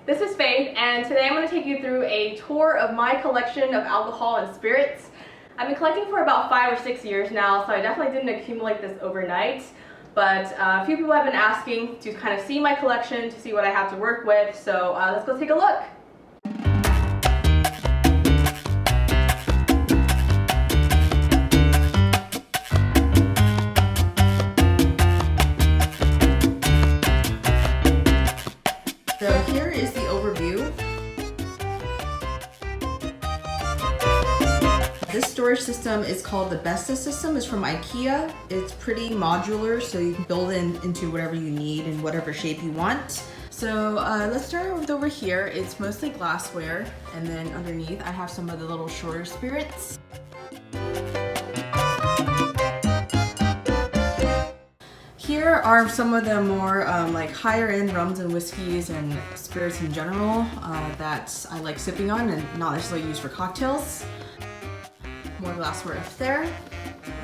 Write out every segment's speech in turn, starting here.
This is Faith, and today I'm going to take you through a tour of my collection of alcohol and spirits. I've been collecting for about 5 or 6 years now, so I definitely didn't accumulate this overnight. But a few people have been asking to kind of see my collection, to see what I have to work with, so let's go take a look. So here is the overview. This storage system is called the Besta system. It's from IKEA. It's pretty modular, so you can build it into whatever you need in whatever shape you want. So let's start with over here. It's mostly glassware, and then underneath I have some of the little shorter spirits. Here are some of the more like higher end rums and whiskeys and spirits in general that I like sipping on and not necessarily used for cocktails. More glassware up there.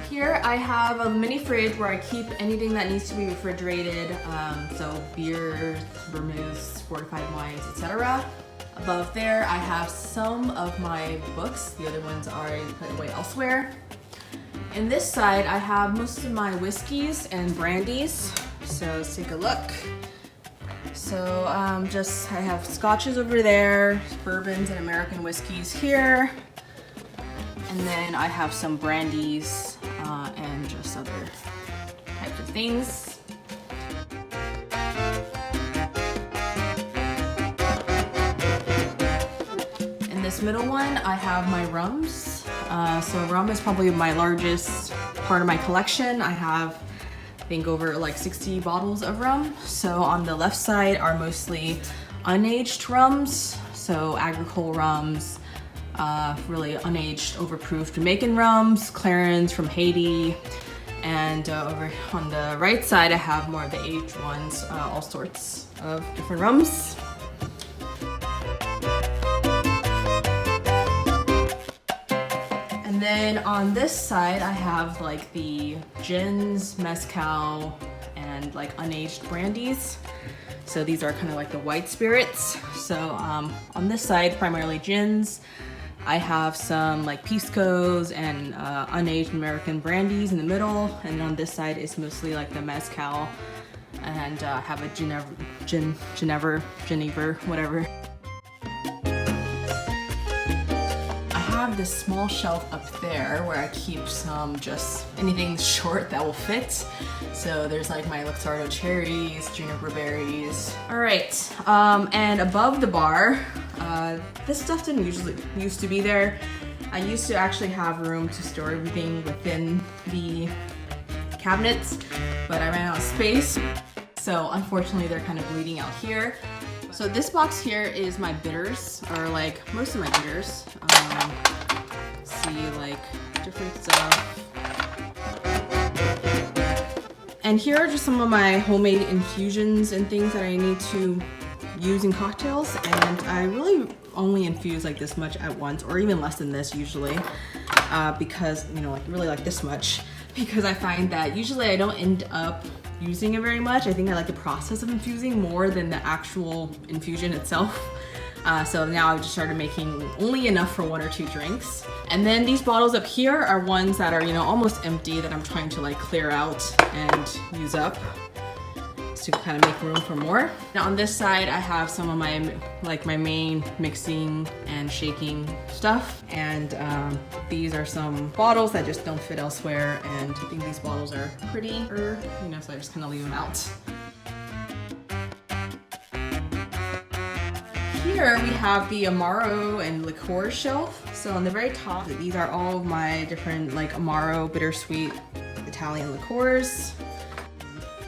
Here I have a mini fridge where I keep anything that needs to be refrigerated, so beers, vermouths, fortified wines, etc. Above there I have some of my books. The other ones are put away elsewhere. In this side, I have most of my whiskeys and brandies. So let's take a look. So I have scotches over there, bourbons and American whiskeys here. And then I have some brandies and just other types of things. In this middle one, I have my rums. So rum is probably my largest part of my collection. I have, I think, over like 60 bottles of rum. So on the left side are mostly unaged rums, so agricole rums, really unaged, overproof Jamaican rums, Clarence from Haiti, and over on the right side I have more of the aged ones, all sorts of different rums. And then on this side, I have like the gins, mezcal, and like unaged brandies. So these are kind of like the white spirits. So on this side, primarily gins. I have some like piscos and unaged American brandies in the middle. And on this side is mostly like the mezcal and have a Genever, whatever. I have this small shelf up there where I keep some just anything short that will fit. So there's like my Luxardo cherries, juniper berries. All right, and above the bar, this stuff didn't used to be there. I used to actually have room to store everything within the cabinets, but I ran out of space. So unfortunately they're kind of bleeding out here. So this box here is my bitters, or like most of my bitters. See, like different stuff. And here are just some of my homemade infusions and things that I need to use in cocktails. And I really only infuse like this much at once, or even less than this usually, because, you know, like really like this much, because I find that usually I don't end up using it very much. I think I like the process of infusing more than the actual infusion itself. So now I've just started making only enough for 1 or 2 drinks. And then these bottles up here are ones that are, you know, almost empty that I'm trying to like clear out and use up to kind of make room for more. Now on this side, I have some of my main mixing and shaking stuff. And these are some bottles that just don't fit elsewhere. And I think these bottles are prettier, you know, so I just kind of leave them out. Here we have the Amaro and liqueur shelf. So on the very top, these are all of my different like Amaro bittersweet Italian liqueurs.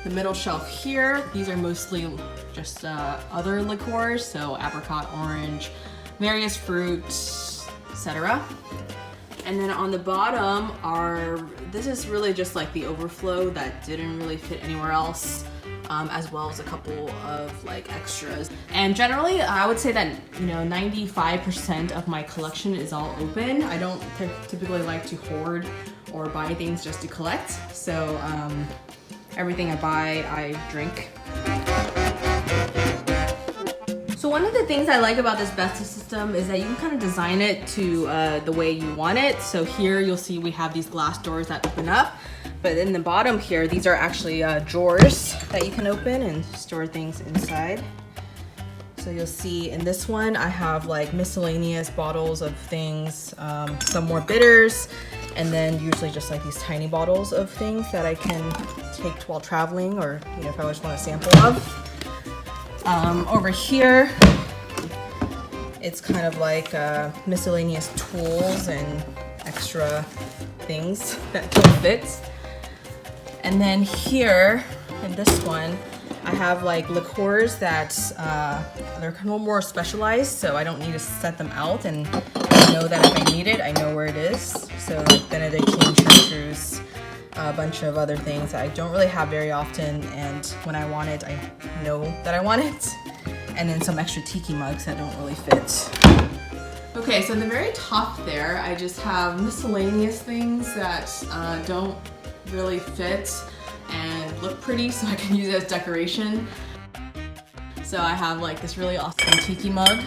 The middle shelf here, these are mostly just other liqueurs, so apricot, orange, various fruits, etc. And then on the bottom this is really just like the overflow that didn't really fit anywhere else. As well as a couple of like extras. And generally, I would say that, you know, 95% of my collection is all open. I don't typically like to hoard or buy things just to collect. So everything I buy, I drink. So one of the things I like about this Besta system is that you can kind of design it to the way you want it. So here you'll see we have these glass doors that open up, but in the bottom here, these are actually drawers that you can open and store things inside. So you'll see in this one, I have like miscellaneous bottles of things, some more bitters, and then usually just like these tiny bottles of things that I can take while traveling, or you know, if I just want a sample of. Over here, it's kind of like miscellaneous tools and extra things that don't fit. And then here, in this one, I have like liqueurs that they're kind of more specialized, so I don't need to set them out, and I know that if I need it, I know where it is. So like Benedictine chartreuse, a bunch of other things that I don't really have very often, and when I want it, I know that I want it. And then some extra tiki mugs that don't really fit. Okay, so in the very top there, I just have miscellaneous things that don't really fit and look pretty, so I can use it as decoration. So I have like this really awesome tiki mug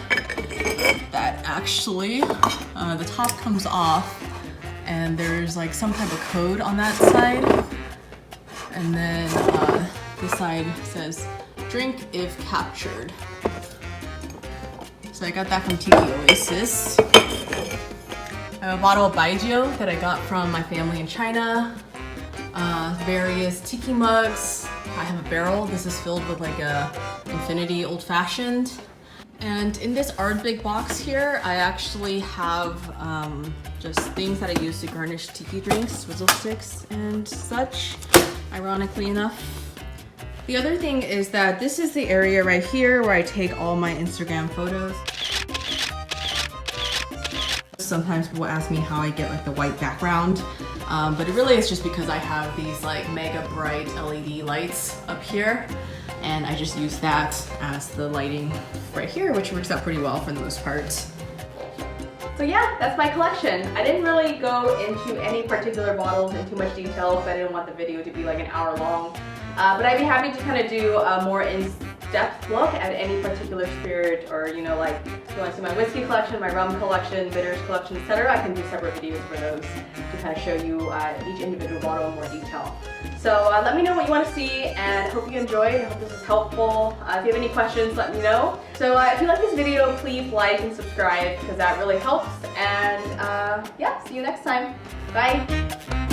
that actually, the top comes off and there's like some type of code on that side. And then this side says, drink if captured. So I got that from Tiki Oasis. I have a bottle of Baijiu that I got from my family in China. Various tiki mugs. I have a barrel. This is filled with like a infinity old fashioned. And in this Art Big box here, I actually have just things that I use to garnish tiki drinks, swizzle sticks and such, ironically enough. The other thing is that this is the area right here where I take all my Instagram photos. Sometimes people ask me how I get like the white background, but it really is just because I have these like mega bright LED lights up here, and I just use that as the lighting right here, which works out pretty well for the most part. So yeah, that's my collection. I didn't really go into any particular bottles in too much detail because I didn't want the video to be like an hour long. But I'd be happy to kind of do a more in-depth look at any particular spirit, or you know, like if you want to see my whiskey collection, my rum collection, bitters collection, etc. I can do separate videos for those to kind of show you each individual bottle in more detail. So let me know what you want to see, and hope you enjoyed. I hope this was helpful. If you have any questions, let me know. So if you like this video, please like and subscribe because that really helps. And yeah, see you next time. Bye.